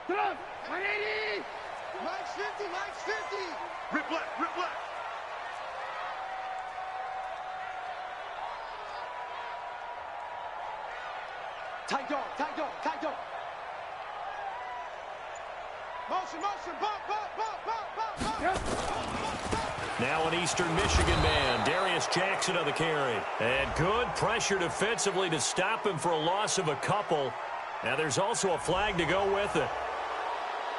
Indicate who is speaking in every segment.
Speaker 1: 180.
Speaker 2: Mike's 50, Mike's 50.
Speaker 1: Rip left, rip left.
Speaker 2: Tight dog, tight dog, tight dog. Motion, motion, bump, bump, bump, bump, bump, bump.
Speaker 3: Now an Eastern Michigan man, Darius Jackson on the carry. And good pressure defensively to stop him for a loss of a couple. Now there's also a flag to go with it.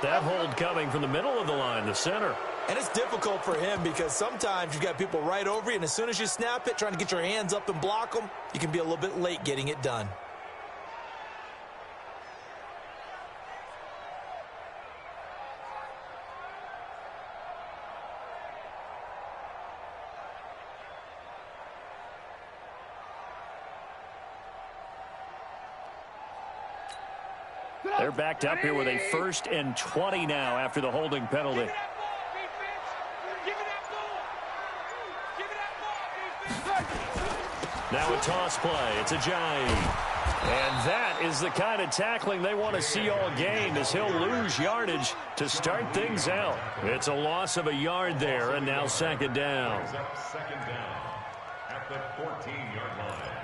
Speaker 3: That hold coming from the middle of the line, the center.
Speaker 4: And it's difficult for him because sometimes you've got people right over you, and as soon as you snap it, trying to get your hands up and block them, you can be a little bit late getting it done.
Speaker 3: They're backed up here with a 1st and 20 now after the holding penalty. Now a toss play. It's Ajayi. And that is the kind of tackling they want to see all game, as he'll lose yardage to start things out. It's a loss of a yard there, and now 2nd down.
Speaker 5: Second down at the 14-yard line.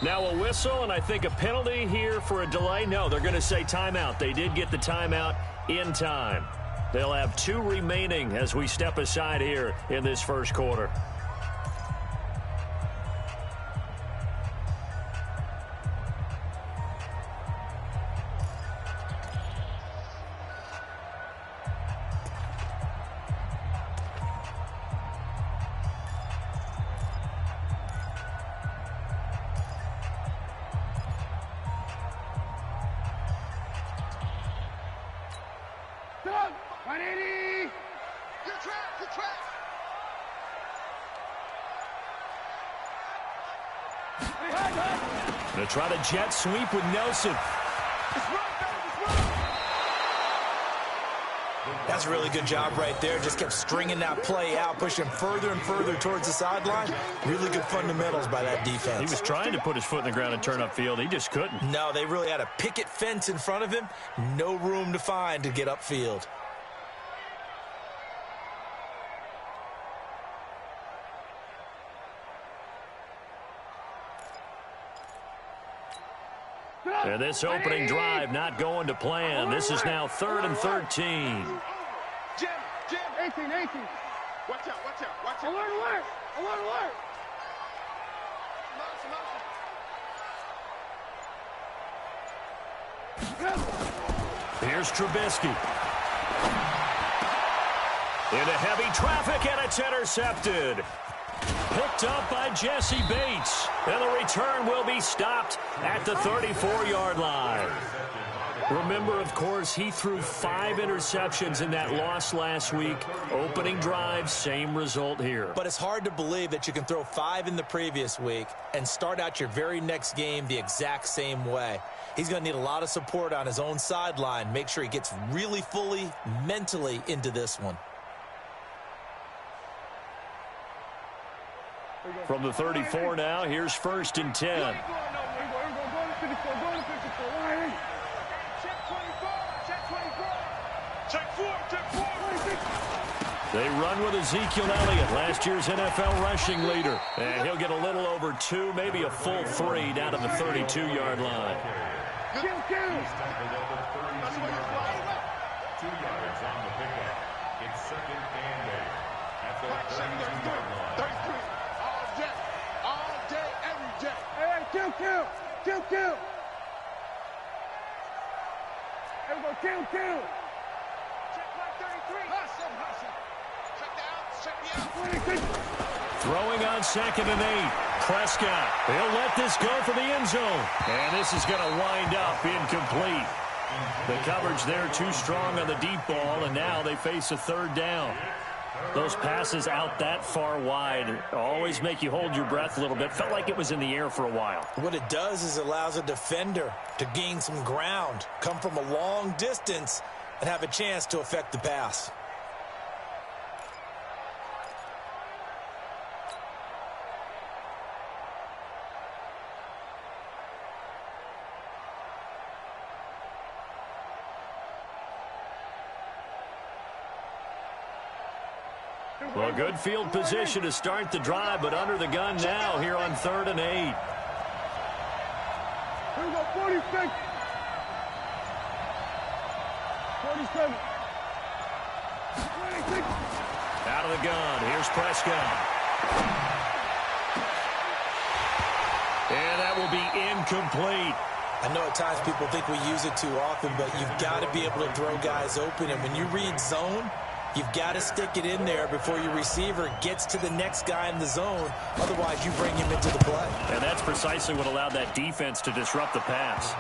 Speaker 3: Now a whistle, and I think a penalty here for a delay. No, they're going to say timeout. They did get the timeout in time. They'll have 2 remaining as we step aside here in this first quarter. Going to try the jet sweep with Nelson.
Speaker 4: That's a really good job right there. Just kept stringing that play out, pushing further and further towards the sideline. Really good fundamentals by that defense.
Speaker 3: He was trying to put his foot in the ground and turn upfield. He just couldn't.
Speaker 4: No, they really had a picket fence in front of him. No room to find to get upfield.
Speaker 3: And this opening drive not going to plan. This is now 3rd and 13.
Speaker 1: Jim, 18. Watch out, watch out, watch out. Alert.
Speaker 3: Here's Trubisky. Into heavy traffic, and it's intercepted. Picked up by Jesse Bates. And the return will be stopped at the 34-yard line. Remember, of course, he threw 5 interceptions in that loss last week. Opening drive, same result here.
Speaker 4: But it's hard to believe that you can throw 5 in the previous week and start out your very next game the exact same way. He's going to need a lot of support on his own sideline. Make sure he gets really fully, mentally into this one.
Speaker 3: From the 34 now, here's 1st and 10. They run with Ezekiel Elliott, last year's NFL rushing leader. And he'll get a little over 2, maybe a full 3 down to the 32-yard line.
Speaker 5: 2 yards on the pickup. It's 2nd and 8 at the 32-yard line.
Speaker 1: All day, every day. Hey, kill. Here we go, kill. Check like 33. Hustle. Check the outs, check the outs.
Speaker 3: Throwing on 2nd and 8. Prescott. He'll let this go for the end zone. And this is going to wind up incomplete. The coverage there too strong on the deep ball, and now they face a third down. Those passes out that far wide always make you hold your breath a little bit. Felt like it was in the air for a while.
Speaker 4: What it does is it allows a defender to gain some ground, come from a long distance, and have a chance to affect the pass.
Speaker 3: Well, good field position to start the drive, but under the gun now here on 3rd and 8.
Speaker 2: Here we go, 46. 47. 26.
Speaker 3: Out of the gun. Here's Prescott. And that will be incomplete.
Speaker 4: I know at times people think we use it too often, but you've got to be able to throw guys open. And when you read zone, you've got to stick it in there before your receiver gets to the next guy in the zone. Otherwise, you bring him into the play.
Speaker 3: And that's precisely what allowed that defense to disrupt the pass.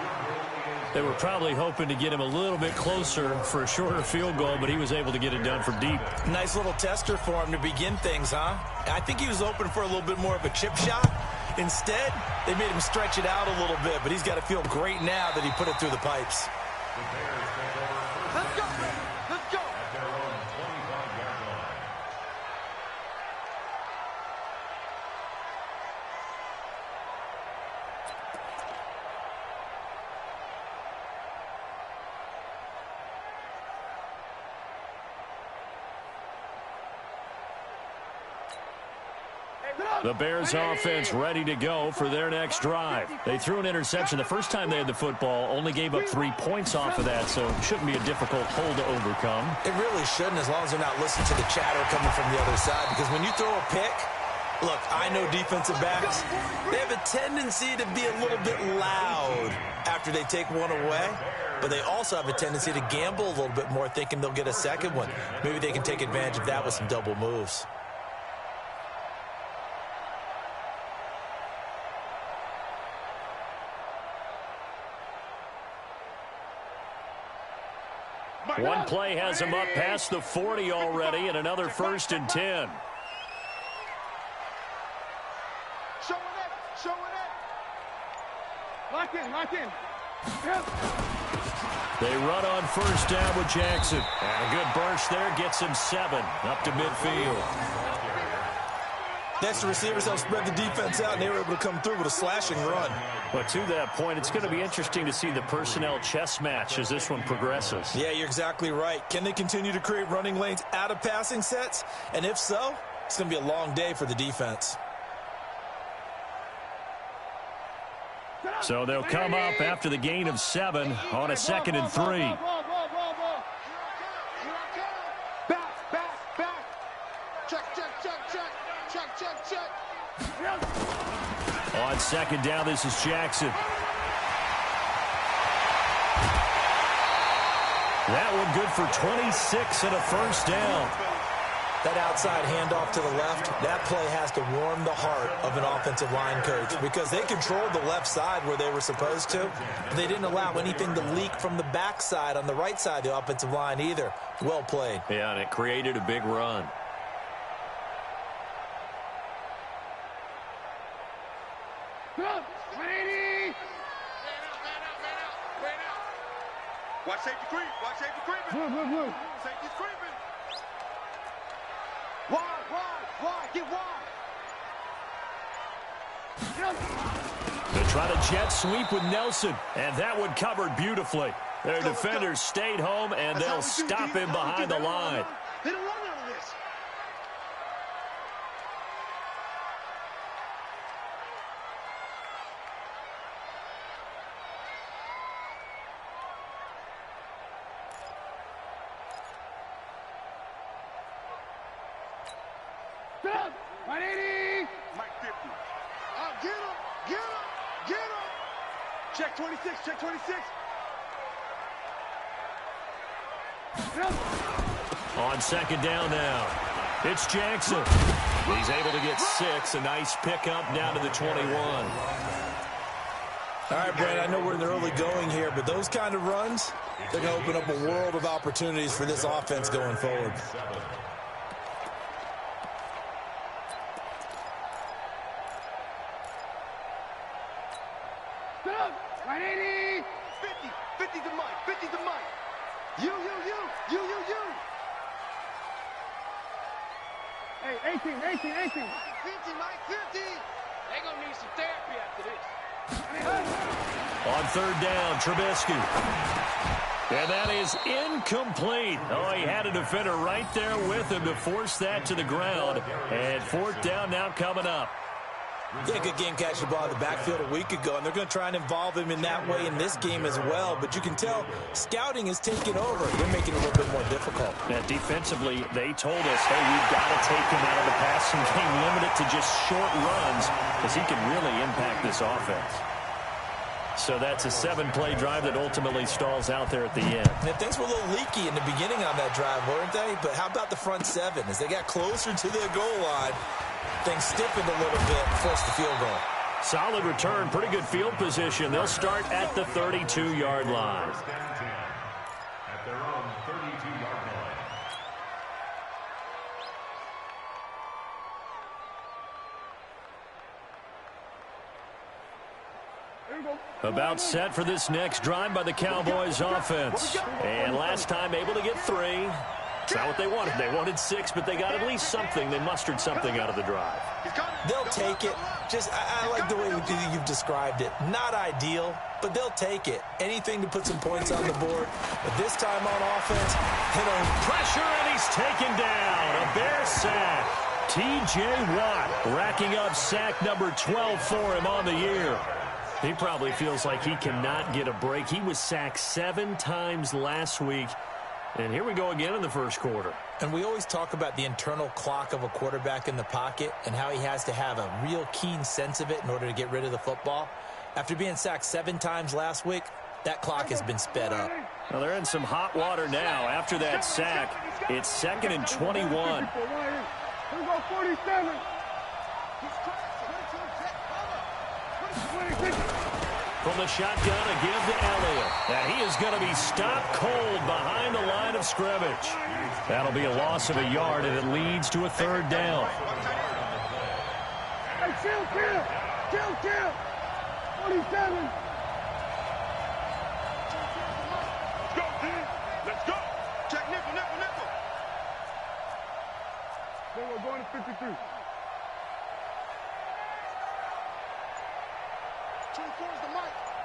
Speaker 3: They were probably hoping to get him a little bit closer for a shorter field goal, but he was able to get it done from deep.
Speaker 4: Nice little tester for him to begin things, huh? I think he was open for a little bit more of a chip shot. Instead, they made him stretch it out a little bit, but he's got to feel great now that he put it through the pipes.
Speaker 2: Let's go. Let's go.
Speaker 5: At their own 25-yard line.
Speaker 3: The Bears offense ready to go for their next drive. They threw an interception the first time they had the football, only gave up 3 points off of that, so it shouldn't be a difficult hole to overcome.
Speaker 4: It really shouldn't, as long as they're not listening to the chatter coming from the other side, because when you throw a pick, look, I know defensive backs, they have a tendency to be a little bit loud after they take one away, but they also have a tendency to gamble a little bit more, thinking they'll get a second one. Maybe they can take advantage of that with some double moves.
Speaker 3: One play has him up past the 40 already, and another 1st and 10.
Speaker 2: Show it in. Show it in. Lock in. Lock in. Yep.
Speaker 3: They run on 1st down with Jackson. And a good burst there gets him 7 up to midfield.
Speaker 4: Next, the receivers help spread the defense out, and they were able to come through with a slashing run.
Speaker 3: But to that point, it's going to be interesting to see the personnel chess match as this one progresses.
Speaker 4: Yeah, you're exactly right. Can they continue to create running lanes out of passing sets? And if so, it's going to be a long day for the defense.
Speaker 3: So they'll come up after the gain of 7 on a 2nd and 3.
Speaker 2: Back. Check.
Speaker 3: On 2nd down, this is Jackson. That one good for 26 and a 1st down.
Speaker 4: That outside handoff to the left, that play has to warm the heart of an offensive line coach because they controlled the left side where they were supposed to. They didn't allow anything to leak from the backside on the right side of the offensive line either. Well played.
Speaker 3: Yeah, and it created a big run.
Speaker 1: Watch safety creep. Watch safety creeping.
Speaker 2: Blue.
Speaker 1: Safety's creeping.
Speaker 2: Wide. Get wide.
Speaker 3: They try to jet sweep with Nelson, and that one covered beautifully. Their defenders stayed home, and they'll stop him behind the line.
Speaker 2: They don't run out of this. Stop! 180!
Speaker 1: Mike 50.
Speaker 2: Get him! Check 26, check 26.
Speaker 3: On 2nd down now, it's Jackson. He's able to get 6. A nice pickup down to the 21.
Speaker 4: All right, Brad, I know we're in the early going here, but those kind of runs, they're going to open up a world of opportunities for this offense going forward.
Speaker 2: Stop! 180!
Speaker 1: 50 to Mike, 50 to Mike. You.
Speaker 2: Hey, 18.
Speaker 1: 50, Mike, 50. They're going to need some therapy after this.
Speaker 3: On third down, Trubisky. And that is incomplete. Oh, he had a defender right there with him to force that to the ground. And fourth down now coming up.
Speaker 4: Yeah, good game catching the ball in the backfield a week ago, and they're going to try and involve him in that way in this game as well. But you can tell scouting is taking over. They're making it a little bit more difficult.
Speaker 3: Now, defensively, they told us, hey, we've got to take him out of the passing game, limit it to just short runs, because he can really impact this offense. So that's a 7-play drive that ultimately stalls out there at the end.
Speaker 4: And things were a little leaky in the beginning on that drive, weren't they? But how about the front 7? As they got closer to the goal line, things stiffened a little bit and forced the field goal.
Speaker 3: Solid return, pretty good field position. They'll start at the 32-yard line.
Speaker 5: At their own 32-yard line.
Speaker 3: About set for this next drive by the Cowboys offense. And last time able to get 3. It's not what they wanted. They wanted 6, but they got at least something. They mustered something out of the drive.
Speaker 4: They'll take it. I like the way you've described it. Not ideal, but they'll take it. Anything to put some points on the board. But this time on offense, hit on
Speaker 3: pressure, and he's taken down. A Bear sack. T.J. Watt racking up sack number 12 for him on the year. He probably feels like he cannot get a break. He was sacked 7 times last week. And here we go again in the first quarter.
Speaker 4: And we always talk about the internal clock of a quarterback in the pocket and how he has to have a real keen sense of it in order to get rid of the football. After being sacked 7 times last week, that clock has been sped up.
Speaker 3: Well, they're in some hot water now. After that sack, it's 2nd and 21.
Speaker 2: Here we go, 47.
Speaker 3: From the shotgun, a give to Elliott. And he is going to be stopped cold behind the line of scrimmage. That'll be a loss of a yard, and it leads to a 3rd down.
Speaker 2: Hey, chill. 47.
Speaker 1: Let's go. Check nickel.
Speaker 2: Then we're going to 53.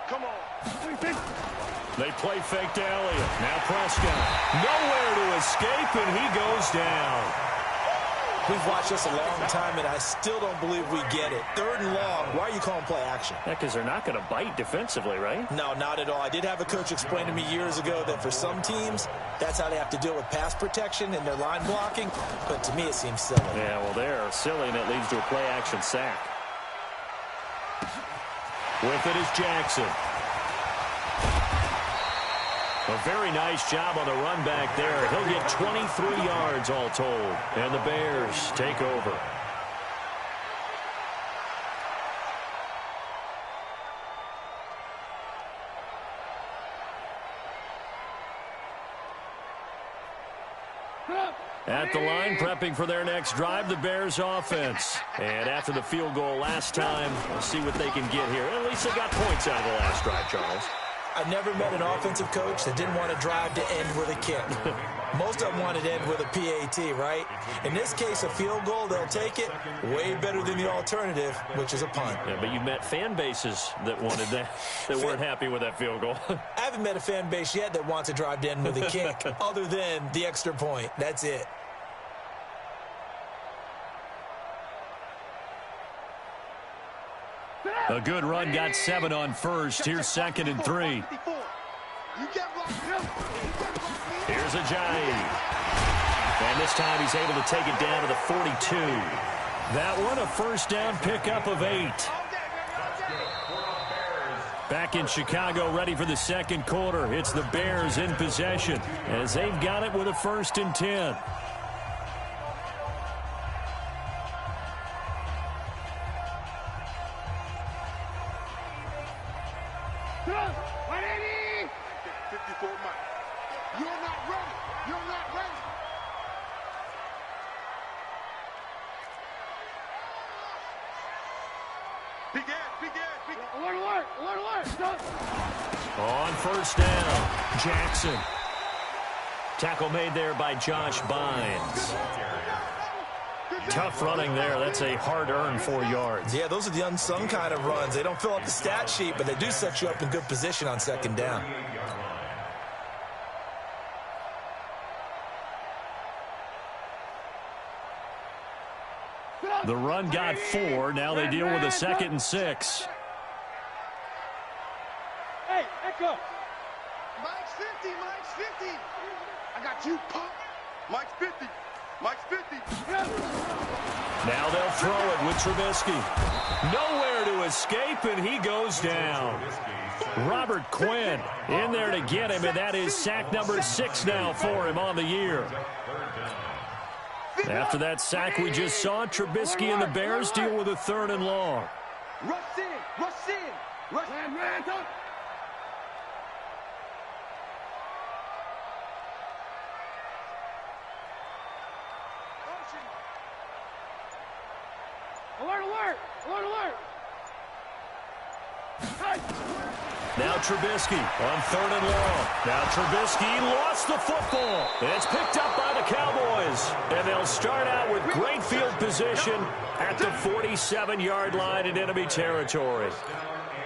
Speaker 1: Come on.
Speaker 3: They play fake to Elliott. Now Prescott. Nowhere to escape, and he goes down.
Speaker 4: We've watched this a long time, and I still don't believe we get it. 3rd and long. Why are you calling play action?
Speaker 3: Yeah, because they're not going to bite defensively, right?
Speaker 4: No, not at all. I did have a coach explain to me years ago that for some teams, that's how they have to deal with pass protection and their line blocking. But to me, it seems silly.
Speaker 3: Yeah, well, they're silly, and it leads to a play action sack. With it is Jackson. A very nice job on the run back there. He'll get 23 yards all told. And the Bears take over. At the line, prepping for their next drive, the Bears offense. And after the field goal last time, we'll see what they can get here. At least they got points out of the last drive, Charles.
Speaker 4: I never met an offensive coach that didn't want to drive to end with a kick. Most of them wanted to end with a PAT, right? In this case, a field goal, they'll take it. Way better than the alternative, which is a punt.
Speaker 3: Yeah, but you met fan bases that wanted that, that weren't happy with that field goal.
Speaker 4: I haven't met a fan base yet that wants to drive to end with a kick, other than the extra point. That's it.
Speaker 3: A good run, got 7 on first. Here's 2nd and 3. Here's Ajayi. And this time he's able to take it down to the 42. That one, a first down pickup of 8. Back in Chicago, ready for the second quarter. It's the Bears in possession as they've got it with a 1st and 10.
Speaker 2: 180. 54 Mike. You're not ready. You're not ready. Begin. Alert.
Speaker 3: On first down, Jackson. Tackle made there by Josh Bynes. Tough running there. That's a hard-earned 4 yards.
Speaker 4: Yeah, those are the unsung kind of runs. They don't fill up the stat sheet, but they do set you up in good position on second down.
Speaker 3: The run got 4. Now they deal with a 2nd and 6.
Speaker 2: Hey, echo. Mike's 50. I got you, punk. Mike's 50.
Speaker 3: Now they'll throw it with Trubisky. Nowhere to escape, and he goes down. Robert Quinn in there to get him, and that is sack number 6 now for him on the year. After that sack we just saw, Trubisky and the Bears deal with a 3rd and long.
Speaker 2: Rush in. Man, don't. Alert.
Speaker 3: Now Trubisky on 3rd and long. Now Trubisky lost the football. It's picked up by the Cowboys. And they'll start out with great field position at the 47-yard line in enemy territory.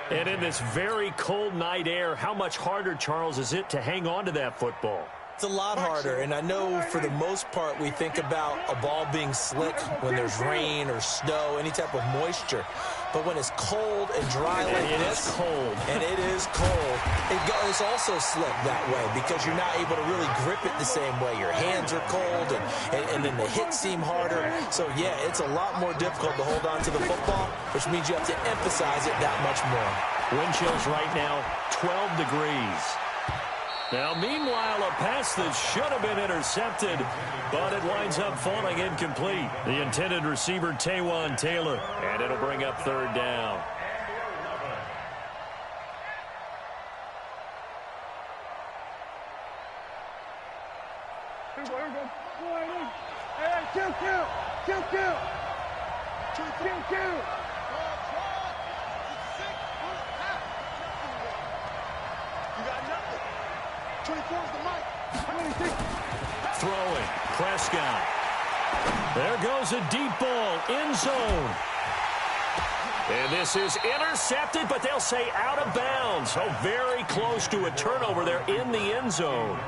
Speaker 3: And in this very cold night air, how much harder, Charles, is it to hang on to that football?
Speaker 4: It's a lot harder, and I know for the most part we think about a ball being slick when there's rain or snow, any type of moisture. But when it's cold and dry like this, and it is cold, it's also slick that way because you're not able to really grip it the same way. Your hands are cold, and then the hits seem harder. So, yeah, it's a lot more difficult to hold on to the football, which means you have to emphasize it that much more.
Speaker 3: Wind chills right now, 12 degrees. Now, meanwhile, a pass that should have been intercepted, but it winds up falling incomplete. The intended receiver, Taywan Taylor, and it'll bring up 3rd down. Throwing, Prescott. There goes a deep ball, end zone. And this is intercepted, but they'll say out of bounds. So very close to a turnover there in the end zone.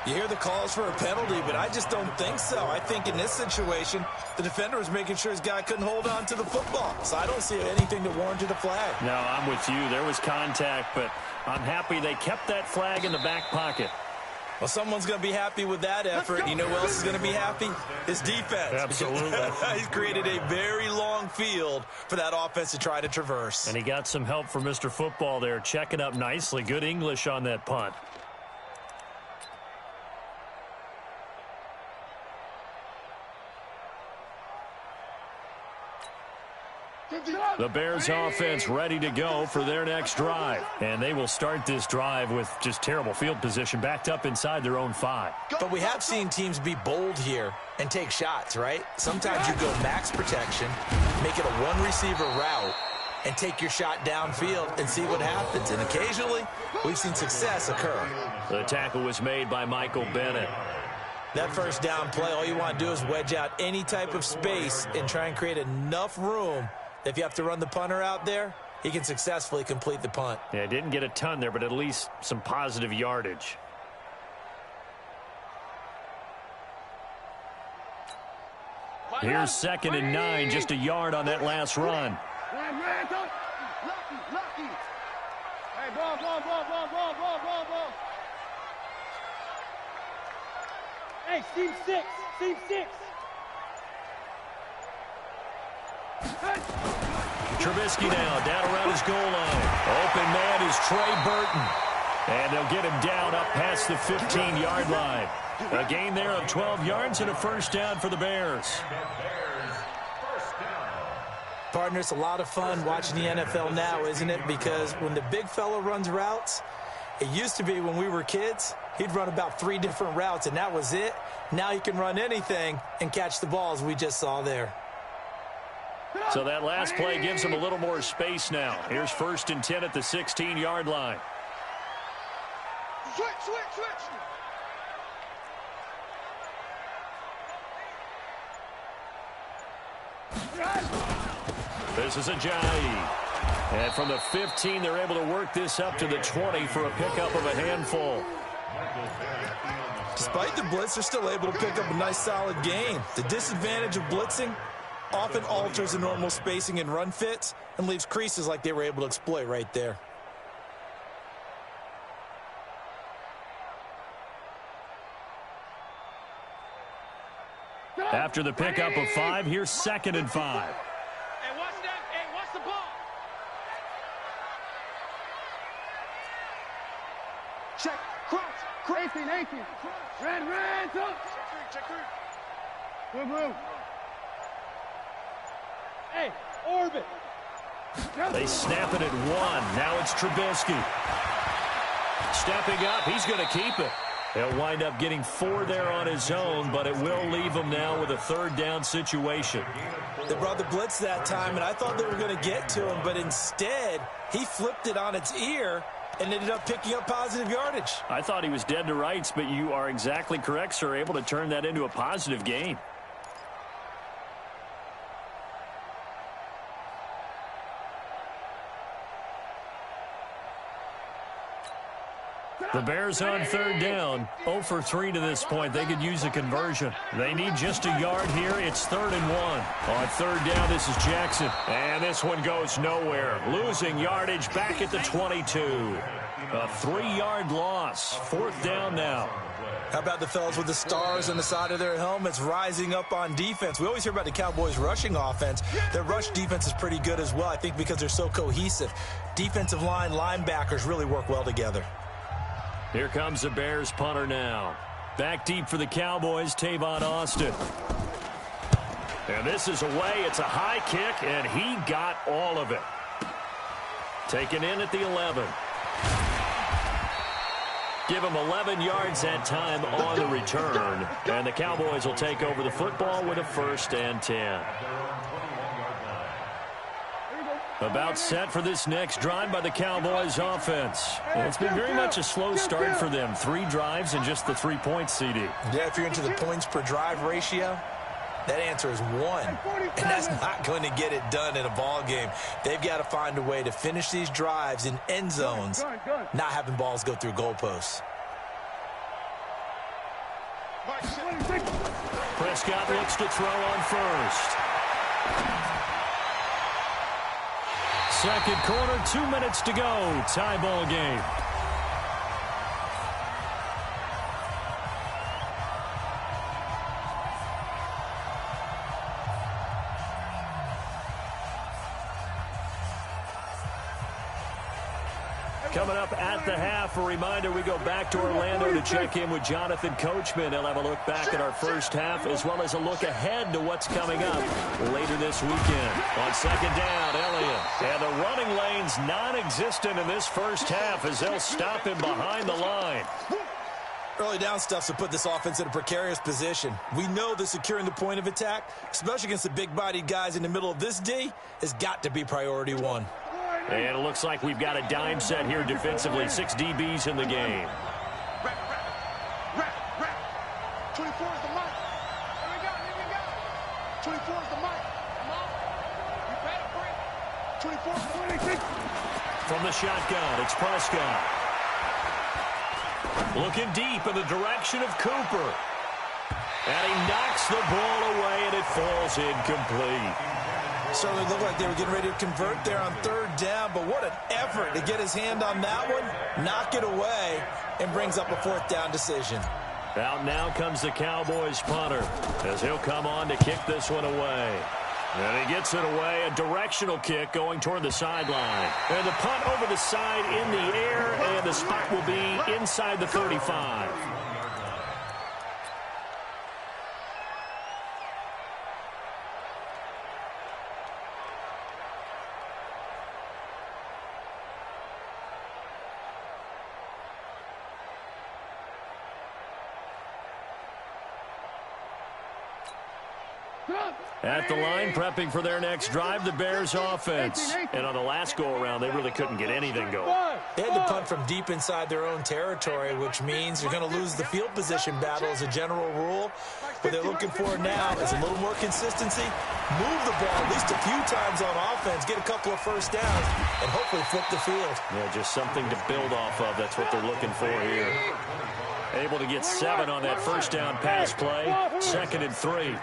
Speaker 4: You hear the calls for a penalty, but I just don't think so. I think in this situation, the defender was making sure his guy couldn't hold on to the football. So I don't see anything that warranted a flag.
Speaker 3: No, I'm with you. There was contact, but I'm happy they kept that flag in the back pocket.
Speaker 4: Well, someone's going to be happy with that effort. You know who else is going to be happy? His defense.
Speaker 3: Absolutely.
Speaker 4: He's created a very long field for that offense to try to traverse.
Speaker 3: And he got some help from Mr. Football there, checking up nicely. Good English on that punt. The Bears offense ready to go for their next drive. And they will start this drive with just terrible field position backed up inside their own 5.
Speaker 4: But we have seen teams be bold here and take shots, right? Sometimes you go max protection, make it a one-receiver route, and take your shot downfield and see what happens. And occasionally, we've seen success occur.
Speaker 3: The tackle was made by Michael Bennett.
Speaker 4: That first down play, all you want to do is wedge out any type of space and try and create enough room. If you have to run the punter out there, he can successfully complete the punt.
Speaker 3: Yeah, didn't get a ton there, but at least some positive yardage. Here's 2nd and 9, just a yard on that last run.
Speaker 2: Lucky. Hey, ball. Hey, team 6.
Speaker 3: Trubisky now down around his goal line. Open man is Trey Burton. And they'll get him down up past the 15-yard line. A gain there of 12 yards and a first down for the Bears.
Speaker 4: Partner, it's a lot of fun watching the NFL now, isn't it? Because when the big fella runs routes, it used to be when we were kids, he'd run about 3 different routes, and that was it. Now he can run anything and catch the balls we just saw there.
Speaker 3: So that last play gives him a little more space now. Here's 1st and 10 at the 16-yard line.
Speaker 2: Switch.
Speaker 3: This is Ajayi. And from the 15, they're able to work this up to the 20 for a pickup of a handful.
Speaker 4: Despite the blitz, they're still able to pick up a nice, solid gain. The disadvantage of blitzing often alters the normal spacing and run fits and leaves creases like they were able to exploit right there.
Speaker 3: After the pickup of 5, here's 2nd and 5.
Speaker 2: Hey, watch that. Hey, watch the ball. Check. Crouch.
Speaker 1: 18. Red, up.
Speaker 2: Check 3.
Speaker 1: Blue.
Speaker 2: Hey, orbit.
Speaker 3: They snap it at 1. Now it's Trubisky. Stepping up, he's going to keep it. He'll wind up getting 4 there on his own, but it will leave him now with a 3rd down situation.
Speaker 4: They brought the blitz that time, and I thought they were going to get to him, but instead, he flipped it on its ear and ended up picking up positive yardage.
Speaker 3: I thought he was dead to rights, but you are exactly correct, sir, able to turn that into a positive gain. The Bears on 3rd down, 0 for 3 to this point. They could use a conversion. They need just a yard here. It's 3rd and 1. On 3rd down, this is Jackson. And this one goes nowhere. Losing yardage back at the 22. A 3-yard loss. 4th down now.
Speaker 4: How about the fellas with the stars on the side of their helmets rising up on defense? We always hear about the Cowboys' rushing offense. Their rush defense is pretty good as well, I think, because they're so cohesive. Defensive line, linebackers really work well together.
Speaker 3: Here comes the Bears punter now. Back deep for the Cowboys, Tavon Austin. And this is away. It's a high kick, and he got all of it. Taken in at the 11. Give him 11 yards that time on the return. And the Cowboys will take over the football with a 1st and 10. About set for this next drive by the Cowboys offense. It's been very much a slow start for them. 3 drives and just the 3 points, CD.
Speaker 4: Yeah, if you're into the points per drive ratio, that answer is 1. And that's not going to get it done in a ball game. They've got to find a way to finish these drives in end zones, not having balls go through goalposts.
Speaker 3: Prescott looks to throw on 1st. 2nd quarter, 2 minutes to go. Tie ball game. Coming up at the half, a reminder, we go back to Orlando to check in with Jonathan Coachman. He'll have a look back at our first half as well as a look ahead to what's coming up later this weekend. On 2nd down, Elliott. And the running lane's non-existent in this first half as they'll stop him behind the line.
Speaker 4: Early down stuff to put this offense in a precarious position. We know that securing the point of attack, especially against the big-bodied guys in the middle of this D, has got to be priority 1.
Speaker 3: And it looks like we've got a dime set here defensively. 6 DBs in the game.
Speaker 2: Rap. 24 is the mic. Here we go. 24 is the mic. Come on. You better break. 24 is the mic.
Speaker 3: From the shotgun, it's Prescott. Looking deep in the direction of Cooper. And he knocks the ball away, and it falls incomplete.
Speaker 4: Certainly looked like they were getting ready to convert there on 3rd down, but what an effort to get his hand on that one, knock it away, and brings up a 4th down decision.
Speaker 3: Out now comes the Cowboys punter as he'll come on to kick this one away. And he gets it away, a directional kick going toward the sideline. And the punt over the side in the air, and the spot will be inside the 35. At the line, prepping for their next drive, the Bears offense. And on the last go-around, they really couldn't get anything going.
Speaker 4: They had to punt from deep inside their own territory, which means you're going to lose the field position battle as a general rule. What they're looking for now is a little more consistency, move the ball at least a few times on offense, get a couple of first downs, and hopefully flip the field.
Speaker 3: Yeah, just something to build off of. That's what they're looking for here. Able to get 7 on that first down pass play. 2nd and 3.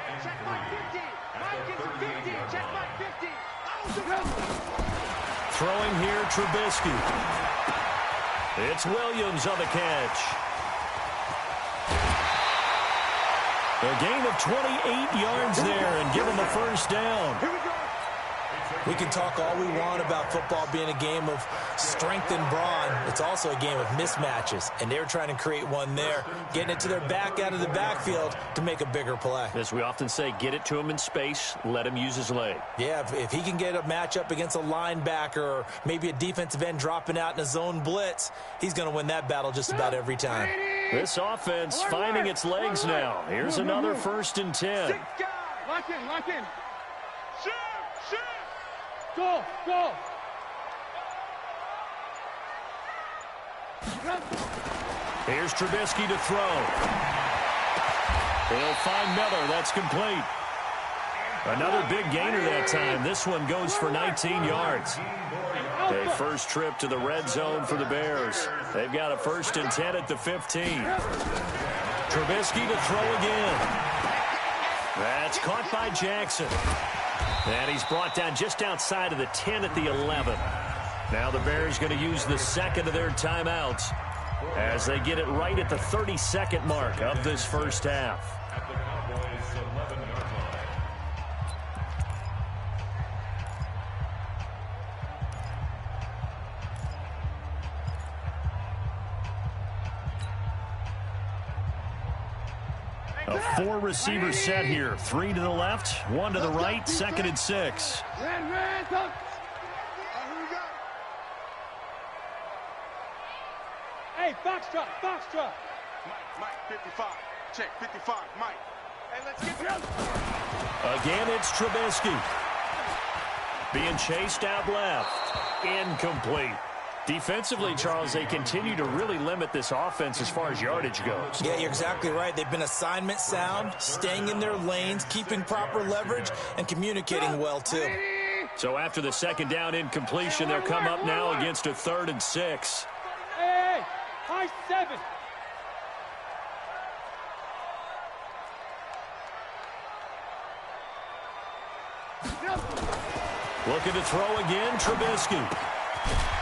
Speaker 3: Throwing here, Trubisky. It's Williams on the catch. A gain of 28 yards there and give him the first down.
Speaker 4: We can talk all we want about football being a game of strength and brawn. It's also a game of mismatches, and they're trying to create one there, getting it to their back out of the backfield to make a bigger play.
Speaker 3: As we often say, get it to him in space, let him use his leg.
Speaker 4: Yeah, if he can get a matchup against a linebacker or maybe a defensive end dropping out in a zone blitz, he's going to win that battle just about every time.
Speaker 3: This offense finding its legs now. Here's another 1st and 10.
Speaker 2: Lock in. Shoot. Go.
Speaker 3: Here's Trubisky to throw. He'll find Miller. That's complete. Another big gainer that time. This one goes for 19 yards. A first trip to the red zone for the Bears. They've got a 1st and 10 at the 15. Trubisky to throw again. That's caught by Jackson. And he's brought down just outside of the 10 at the 11. Now the Bears going to use the 2nd of their timeouts as they get it right at the 32nd mark of this first half.
Speaker 5: At the Cowboys' 11-yard line.
Speaker 3: A 4-receiver set here. 3 to the left, 1 to the right, 2nd and 6.
Speaker 2: Hey, Foxtrot.
Speaker 1: Mike, 55. Check, 55, Mike. Hey, let's get it.
Speaker 3: Again, it's Trubisky. Being chased out left. Incomplete. Defensively, Charles, they continue to really limit this offense as far as yardage goes.
Speaker 4: Yeah, you're exactly right. They've been assignment sound, staying in their lanes, keeping proper leverage, and communicating well, too.
Speaker 3: So after the 2nd down incompletion, they'll come up now against a 3rd and 6.
Speaker 2: Hey, high 7.
Speaker 3: Looking to throw again, Trubisky.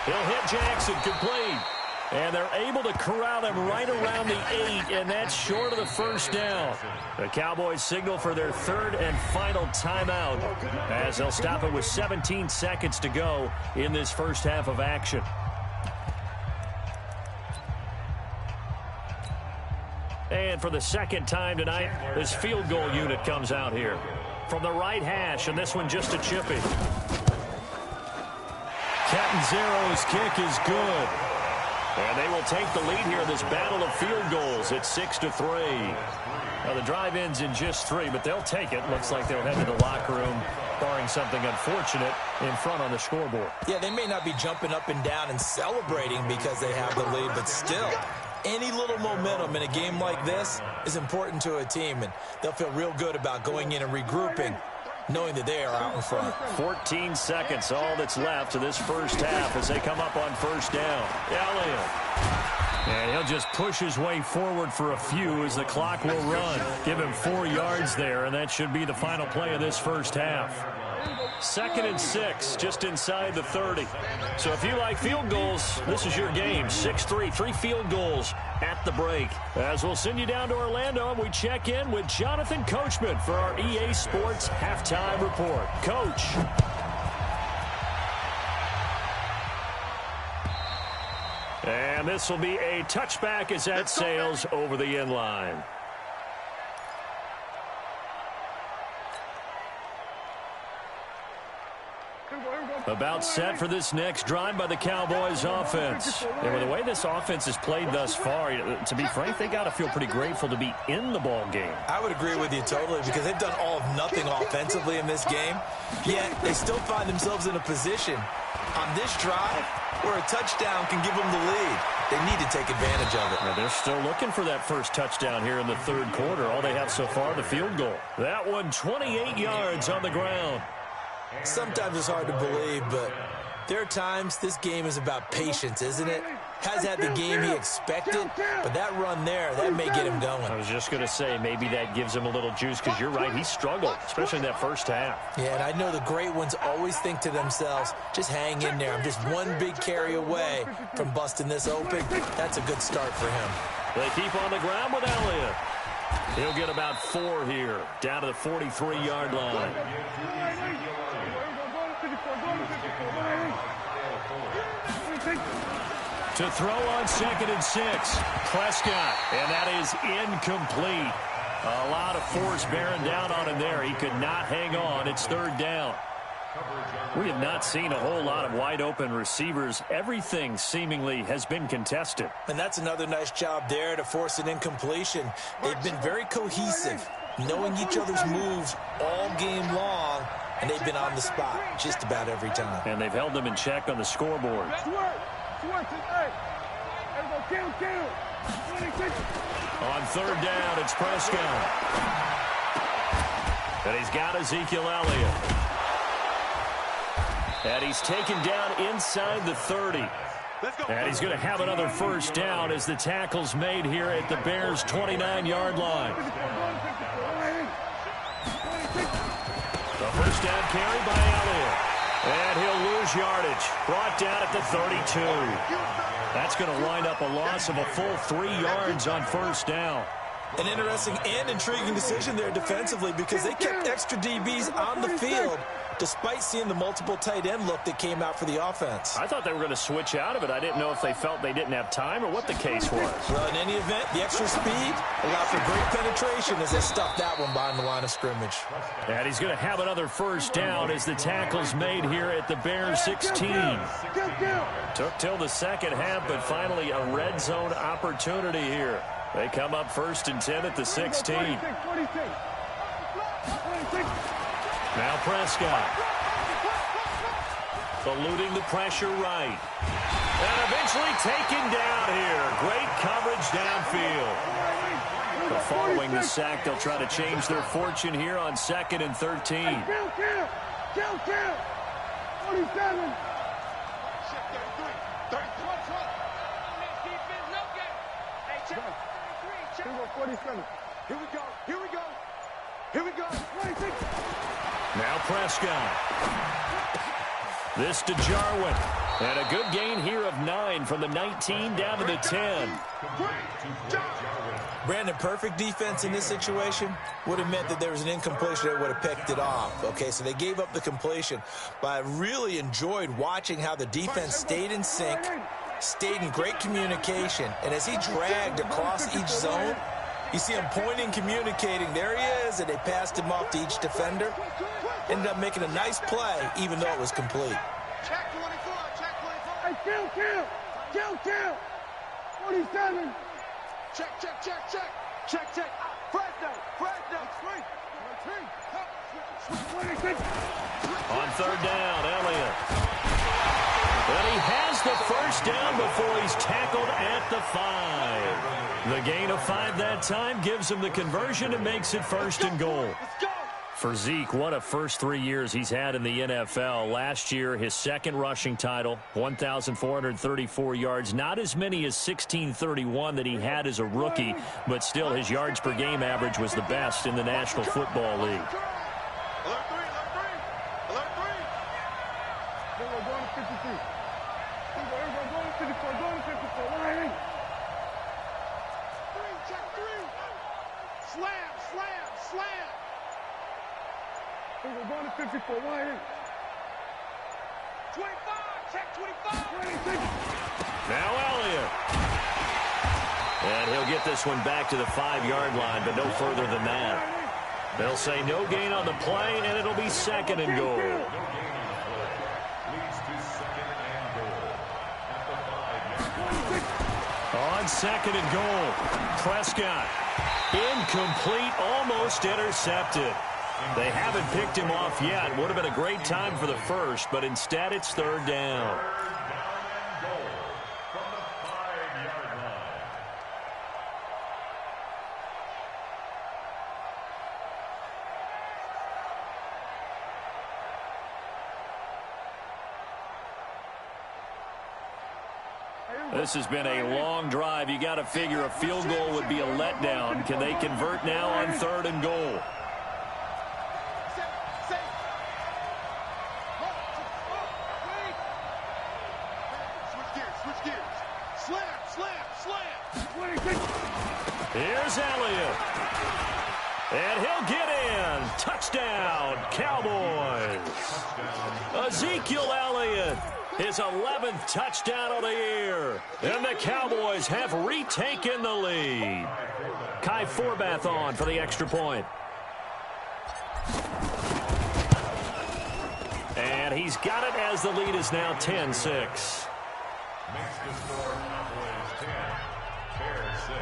Speaker 3: He'll hit Jackson, complete. And they're able to corral him right around the 8, and that's short of the first down. The Cowboys signal for their 3rd and final timeout as they'll stop it with 17 seconds to go in this first half of action. And for the 2nd time tonight, this field goal unit comes out here. From the right hash, and this one just a chippy. Catanzaro's kick is good. And they will take the lead here in this battle of field goals. It's 6-3. Now the drive ends in just 3, but they'll take it. Looks like they'll head to the locker room, barring something unfortunate, in front on the scoreboard.
Speaker 4: Yeah, they may not be jumping up and down and celebrating because they have the lead, but still, any little momentum in a game like this is important to a team, and they'll feel real good about going in and regrouping, knowing that they are out in front.
Speaker 3: 14 seconds, all that's left to this first half as they come up on 1st down. Elliott. And he'll just push his way forward for a few as the clock will run. Give him 4 yards there, and that should be the final play of this first half. 2nd and 6, just inside the 30. So if you like field goals, this is your game. 6-3, 3 field goals at the break. As we'll send you down to Orlando, and we check in with Jonathan Coachman for our EA Sports Halftime Report. Coach. And this will be a touchback as that sails over the end line. About set for this next drive by the Cowboys offense. And with the way this offense has played thus far, to be frank, they got to feel pretty grateful to be in the ball game.
Speaker 4: I would agree with you totally because they've done all of nothing offensively in this game, yet they still find themselves in a position on this drive where a touchdown can give them the lead. They need to take advantage of it.
Speaker 3: Now they're still looking for that first touchdown here in the third quarter. All they have so far, the field goal. That one, 28 yards on the ground.
Speaker 4: Sometimes it's hard to believe, but there are times this game is about patience, isn't it? Has had the game he expected, but that run there, that may get him going.
Speaker 3: I was just going to say, maybe that gives him a little juice, because you're right, he struggled, especially in that first half.
Speaker 4: Yeah, and I know the great ones always think to themselves, just hang in there. I'm just one big carry away from busting this open. That's a good start for him.
Speaker 3: They keep on the ground with Elliott. He'll get about 4 here, down to the 43-yard line. To throw on 2nd and 6, Prescott, and that is incomplete. A lot of force bearing down on him there. He could not hang on. It's 3rd down. We have not seen a whole lot of wide-open receivers. Everything seemingly has been contested.
Speaker 4: And that's another nice job there to force an incompletion. They've been very cohesive, knowing each other's moves all game long, and they've been on the spot just about every time.
Speaker 3: And they've held them in check on the scoreboard. On 3rd down, it's Prescott. And he's got Ezekiel Elliott. And he's taken down inside the 30. And he's going to have another first down as the tackle's made here at the Bears' 29-yard line. The first down carry by Elliott. And he'll lose yardage. Brought down at the 32. That's going to wind up a loss of a full 3 yards on first down.
Speaker 4: An interesting and intriguing decision there defensively because they kept extra DBs on the field despite seeing the multiple tight end look that came out for the offense.
Speaker 3: I thought they were going to switch out of it. I didn't know if they felt they didn't have time or what the case was.
Speaker 4: Well, in any event, the extra speed allowed for great penetration as they stuffed that one behind the line of scrimmage.
Speaker 3: And he's going to have another first down as the tackle's made here at the Bears 16. Took till the second half, but finally a red zone opportunity here. They come up 1st and 10 at the 16. Now Prescott. Eluding the pressure right. And eventually taken down here. Great coverage downfield. But following the sack, they'll try to change their fortune here on 2nd and 13. Now Prescott. This to Jarwin. And a good gain here of 9 from the 19 down to the 10.
Speaker 4: Brandon, perfect defense in this situation would have meant that there was an incompletion that would have picked it off. Okay, so they gave up the completion. But I really enjoyed watching how the defense stayed in sync, stayed in great communication. And as he dragged across each zone, you see him pointing, communicating. There he is, and they passed him off to each defender. Ended up making a nice play, even though it was complete.
Speaker 2: Check 24, check 24. Hey, kill. 47. Check. Fresno.
Speaker 3: On 3rd down, Elliott. And he has the first down before he's tackled at the 5. The gain of 5 that time gives him the conversion and makes it 1st and goal. For Zeke, what a first 3 years he's had in the NFL. Last year, his 2nd rushing title, 1,434 yards. Not as many as 1,631 that he had as a rookie, but still his yards per game average was the best in the National Football League.
Speaker 2: We're going to 54. 25. Check 25.
Speaker 3: Now Elliott. And he'll get this one back to the 5-yard line, but no further than that. They'll say no gain on the play, and it'll be 2nd and goal. second and goal. Prescott. Incomplete, almost intercepted. They haven't picked him off yet. Would have been a great time for the first, but instead it's third down. This has been a long drive. You got to figure a field goal would be a letdown. Can they convert now on third and goal?
Speaker 2: Switch gears. Slam.
Speaker 3: Here's Elliott. And he'll get in. Touchdown, Cowboys. Ezekiel Elliott. His 11th touchdown of the year. And the Cowboys have retaken the lead. Kai Forbath on for the extra point. And he's got it as the lead is now 10-6.
Speaker 5: Makes the score Cowboys 10, Bears 6.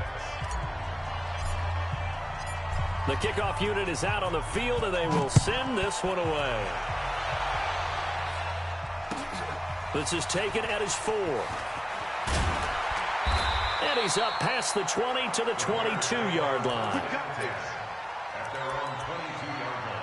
Speaker 3: The kickoff unit is out on the field, and they will send this one away. This is taken at his 4. And he's up past the 20 to the 22-yard line.
Speaker 5: At their own 22-yard line.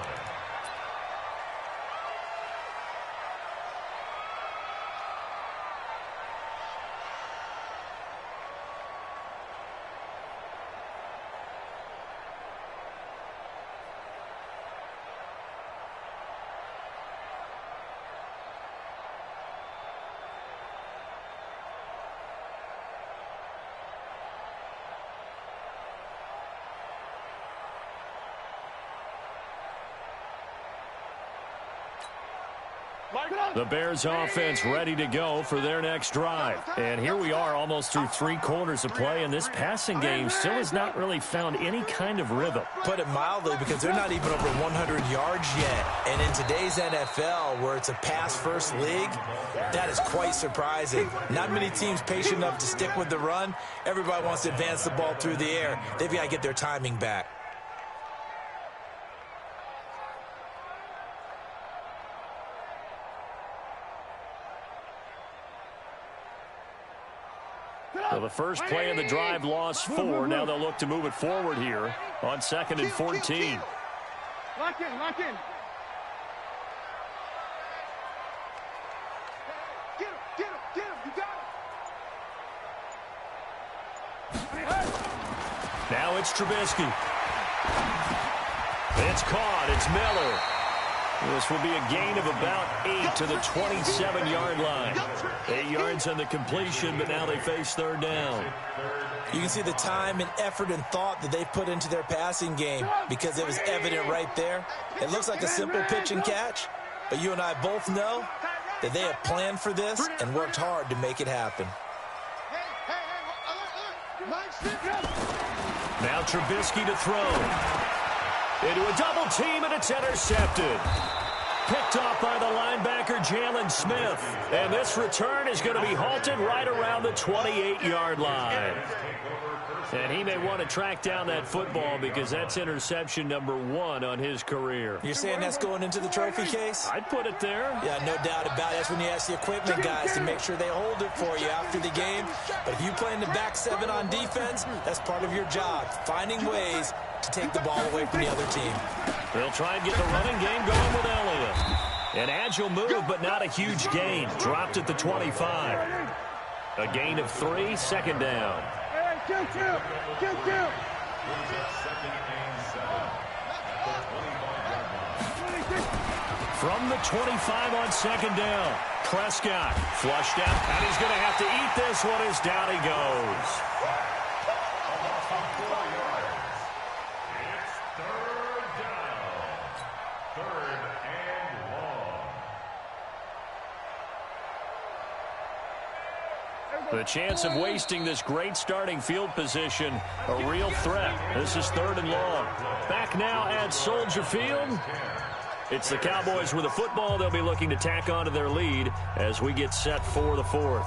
Speaker 3: The Bears offense ready to go for their next drive. And here we are almost through 3 quarters of play, and this passing game still has not really found any kind of rhythm.
Speaker 4: Put it mildly, because they're not even over 100 yards yet. And in today's NFL, where it's a pass-first league, that is quite surprising. Not many teams patient enough to stick with the run. Everybody wants to advance the ball through the air. They've got to get their timing back.
Speaker 3: So the first play of the drive lost 4. Now they'll look to move it forward here on 2nd and 14.
Speaker 2: Lock in. Get him. You got him.
Speaker 3: Now it's Trubisky. It's caught. It's Miller. This will be a gain of about 8 to the 27-yard line. 8 yards on the completion, but now they face third down.
Speaker 4: You can see the time and effort and thought that they put into their passing game, because it was evident right there. It looks like a simple pitch and catch, but you and I both know that they have planned for this and worked hard to make it happen.
Speaker 3: Now Trubisky to throw. Into a double team, and it's intercepted. Picked off by the linebacker, Jalen Smith. And this return is going to be halted right around the 28-yard line. And he may want to track down that football, because that's interception number 1 on his career.
Speaker 4: You're saying that's going into the trophy case?
Speaker 3: I'd put it there.
Speaker 4: Yeah, no doubt about it. That's when you ask the equipment guys to make sure they hold it for you after the game. But if you play in the back 7 on defense, that's part of your job, finding ways to take the ball away from the other team.
Speaker 3: They'll try and get the running game going with Elliott. An agile move, but not a huge gain. Dropped at the 25. A gain of 3, second down.
Speaker 2: Kill.
Speaker 3: From the 25 on second down. Prescott flushed out, and he's going to have to eat this one as down he goes.
Speaker 5: It's third down. 3rd and long.
Speaker 3: The chance of wasting this great starting field position, a real threat. This is 3rd and long. Back now at Soldier Field. It's the Cowboys with the football. They'll be looking to tack on to their lead as we get set for the 4th.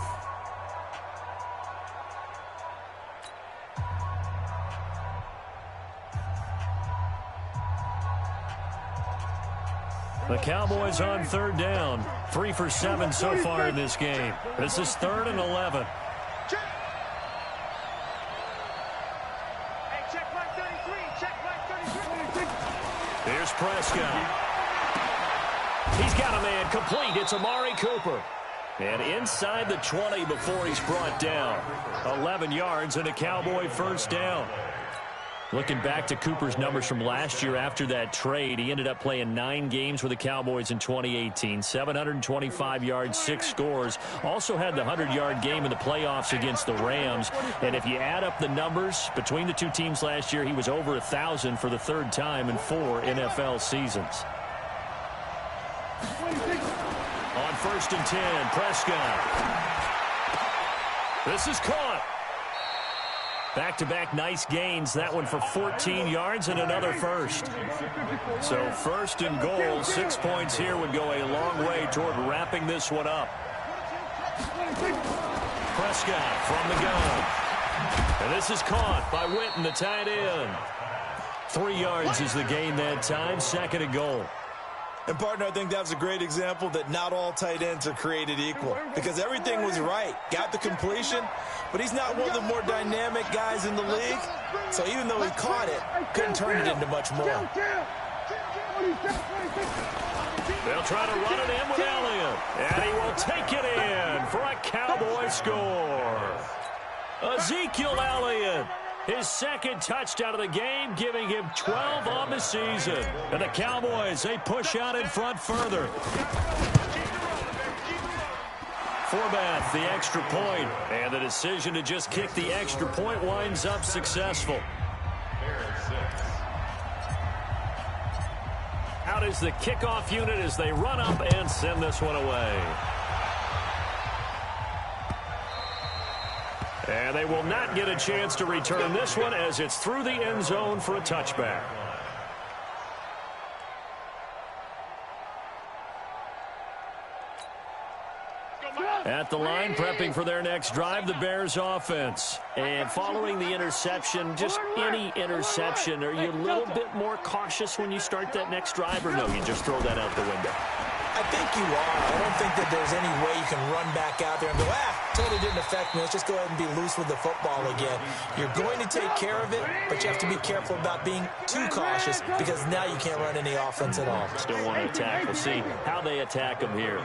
Speaker 3: The Cowboys on third down. 3 for 7 so far in this game. This is 3rd and 11.
Speaker 2: Hey, check my 33. Check my 33.
Speaker 3: Here's Prescott. He's got a man complete. It's Amari Cooper. And inside the 20 before he's brought down. 11 yards and a Cowboy first down. Looking back to Cooper's numbers from last year after that trade, he ended up playing 9 games with the Cowboys in 2018. 725 yards, 6 scores. Also had the 100-yard game in the playoffs against the Rams. And if you add up the numbers between the two teams last year, he was over 1,000 for the 3rd time in 4 NFL seasons. On 1st and 10, Prescott. This is caught. Back-to-back nice gains. That one for 14 yards and another first. So 1st and goal, 6 points here would go a long way toward wrapping this one up. Prescott from the gun. And this is caught by Witten, the tight end. 3 yards is the gain that time. 2nd and goal.
Speaker 4: And, partner, I think that was a great example that not all tight ends are created equal because everything was right. Got the completion, but he's not one of the more dynamic guys in the league. So even though he caught it, couldn't turn it into much more.
Speaker 3: They'll try to run it in with Elliott. And he will take it in for a Cowboy score. Ezekiel Elliott. His 2nd touchdown of the game, giving him 12 on the season. And the Cowboys, they push out in front further. Forbath, the extra point. And the decision to just kick the extra point winds up successful. Out is the kickoff unit as they run up and send this one away. And they will not get a chance to return this one as it's through the end zone for a touchback. At the line, prepping for their next drive, the Bears offense. And following the interception, just any interception, are you a little bit more cautious when you start that next drive, or no, you just throw that out the window?
Speaker 4: I think you are. I don't think that there's any way you can run back out there and go, totally didn't affect me. Let's just go ahead and be loose with the football again. You're going to take care of it, but you have to be careful about being too cautious because now you can't run any offense at all.
Speaker 3: Still want to attack. We'll see how they attack them here.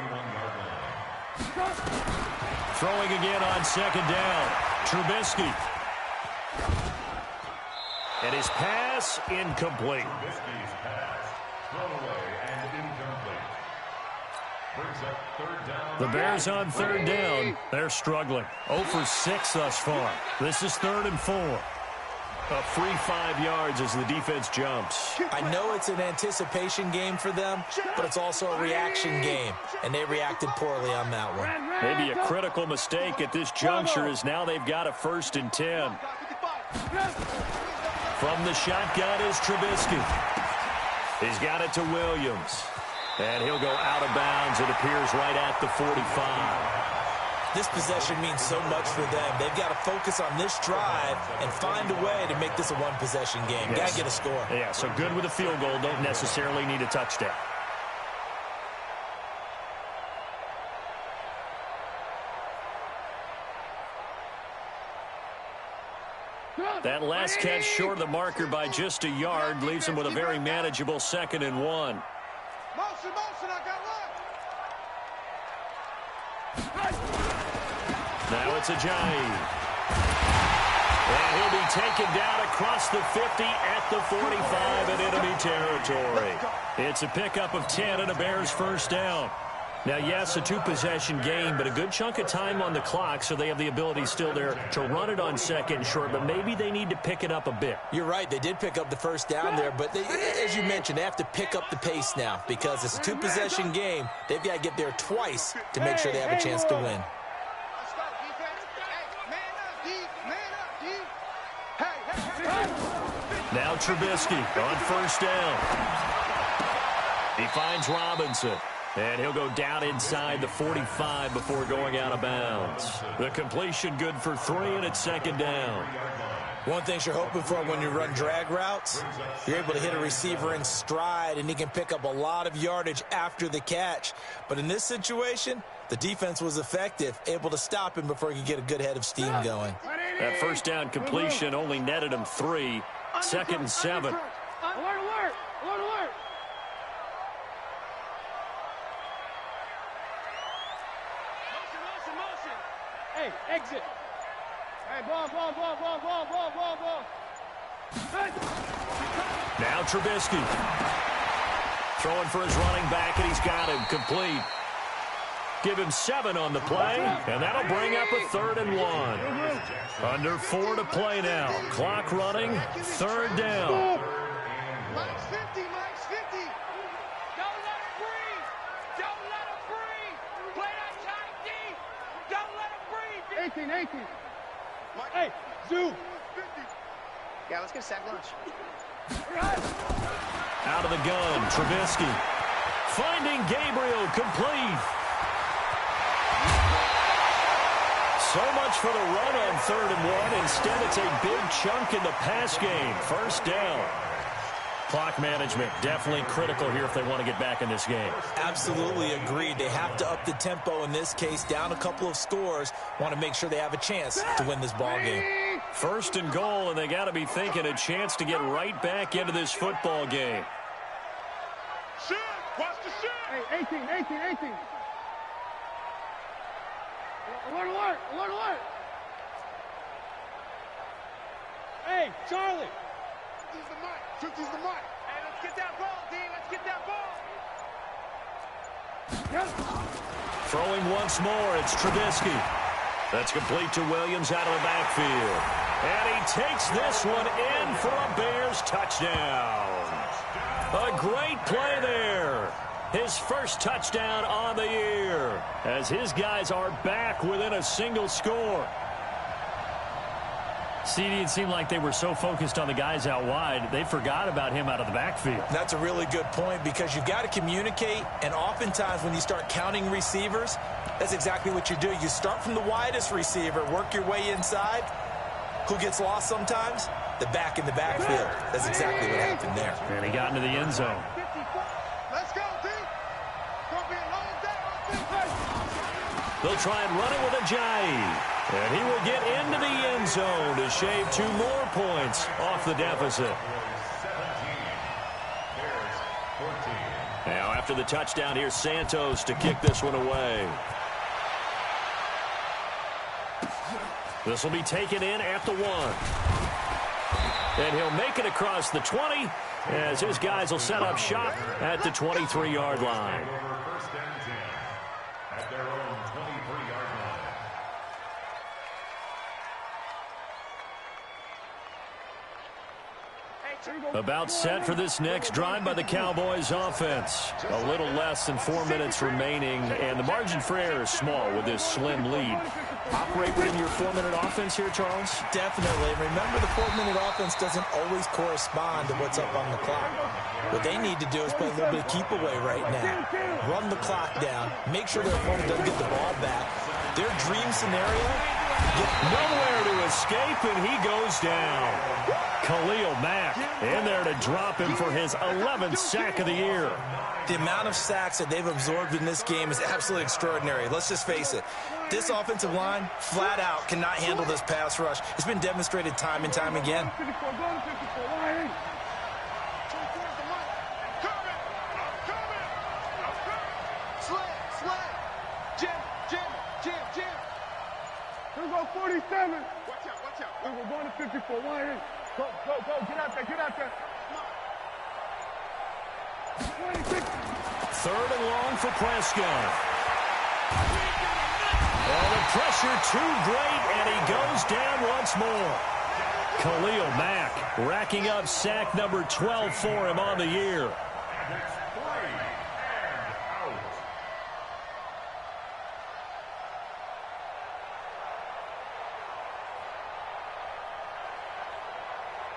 Speaker 3: Throwing again on 2nd down. Trubisky. And his pass incomplete.
Speaker 5: Trubisky's pass thrown away and incomplete. Brings up 3rd down.
Speaker 3: The Bears on 3rd down. They're struggling. 0 for 6 thus far. This is 3rd and 4. A free 5 yards as the defense jumps.
Speaker 4: I know it's an anticipation game for them, but it's also a reaction game, and they reacted poorly on that one.
Speaker 3: Maybe a critical mistake at this juncture is now they've got a 1st and 10. From the shotgun is Trubisky. He's got it to Williams. And he'll go out of bounds, it appears, right at the 45.
Speaker 4: This possession means so much for them. They've got to focus on this drive and find a way to make this a one-possession game.
Speaker 3: Yes.
Speaker 4: Got to get a score.
Speaker 3: Yeah, so good with a field goal. Don't necessarily need a touchdown. That last catch short of the marker by just a yard leaves him with a very manageable 2nd and 1.
Speaker 2: Motion, I got one.
Speaker 3: Now it's Ajayi. And he'll be taken down across the 50 at the 45 in enemy territory. It's a pickup of 10 and a Bears first down. Now, yes, a 2-possession game, but a good chunk of time on the clock, so they have the ability still there to run it on 2nd and short, but maybe they need to pick it up a bit.
Speaker 4: You're right. They did pick up the first down there, but they, as you mentioned, they have to pick up the pace now because it's a 2-possession game. They've got to get there twice to make sure they have a chance to win.
Speaker 3: Now Trubisky on 1st down. He finds Robinson. And he'll go down inside the 45 before going out of bounds. The completion good for 3, and it's 2nd down.
Speaker 4: One thing you're hoping for when you run drag routes, you're able to hit a receiver in stride, and he can pick up a lot of yardage after the catch. But in this situation, the defense was effective, able to stop him before he could get a good head of steam going.
Speaker 3: That first down completion only netted him 3. 2nd and 7.
Speaker 2: Alert, alert! Alert, alert! Motion. Hey, exit. Hey, ball.
Speaker 3: Now Trubisky. Throwing for his running back, and he's got him complete. Give him 7 on the play, and that'll bring up a 3rd and 1. Under 4 to play now. Clock running, 3rd down.
Speaker 2: Mike's 50. Don't let him breathe. Play that tight deep. Don't let him breathe. 18. Hey, Zoo.
Speaker 6: Yeah, let's get a sack lunch.
Speaker 3: Out of the gun, Trubisky. Finding Gabriel, complete. So much for the run on 3rd and 1. Instead, it's a big chunk in the pass game. 1st down. Clock management definitely critical here if they want to get back in this game.
Speaker 4: Absolutely agreed. They have to up the tempo in this case, down a couple of scores. Want to make sure they have a chance to win this ball game.
Speaker 3: 1st and goal, and they got to be thinking a chance to get right back into this football game.
Speaker 1: Shoot! Watch the shoot!
Speaker 2: Hey, 18. Alert. Hey, Charlie.
Speaker 1: 50's the mic.
Speaker 6: Hey, let's get that ball, D. Let's get that ball.
Speaker 3: Throwing once more, it's Trubisky. That's complete to Williams out of the backfield. And he takes this one in for a Bears touchdown. A great play there. His first touchdown on the year, as his guys are back within a single score. CD, it seemed like they were so focused on the guys out wide, they forgot about him out of the backfield.
Speaker 4: That's a really good point, because you've got to communicate, and oftentimes when you start counting receivers, that's exactly what you do. You start from the widest receiver, work your way inside. Who gets lost sometimes? The back in the backfield. That's exactly what happened there.
Speaker 3: And he got into the end zone.
Speaker 2: Let's go, D. Don't be alone there.
Speaker 3: They'll try and run it with Ajayi. And he will get into the end zone to shave 2 more points off the deficit. Now after the touchdown, here's Santos to kick this one away. This will be taken in at the 1. And he'll make it across the 20 as his guys will set up shop at the 23-yard line.
Speaker 5: First and 10 at their own 23-yard line.
Speaker 3: About set for this next drive by the Cowboys offense. A little less than 4 minutes remaining, and the margin for error is small with this slim lead. Operate within your 4-minute offense here, Charles?
Speaker 4: Definitely. Remember, the 4-minute offense doesn't always correspond to what's up on the clock. What they need to do is play a little bit of keep away right now. Run the clock down. Make sure their opponent doesn't get the ball back. Their dream scenario,
Speaker 3: nowhere to escape, and he goes down. KYLIE&KARMASHOW in there to drop him for his 11th sack of the year.
Speaker 4: The amount of sacks that they've absorbed in this game is absolutely extraordinary. Let's just face it. This offensive line, flat out, cannot handle this pass rush. It's been demonstrated time and time again.
Speaker 2: Jim. Here we go, 47.
Speaker 1: Watch out.
Speaker 2: We're going to 54. Wide in. Go. Get out there. 26.
Speaker 3: 3rd and long for Prescott. Well, the pressure too great, and he goes down once more. KYLIE&KARMASHOW racking up sack number 12 for him on the year.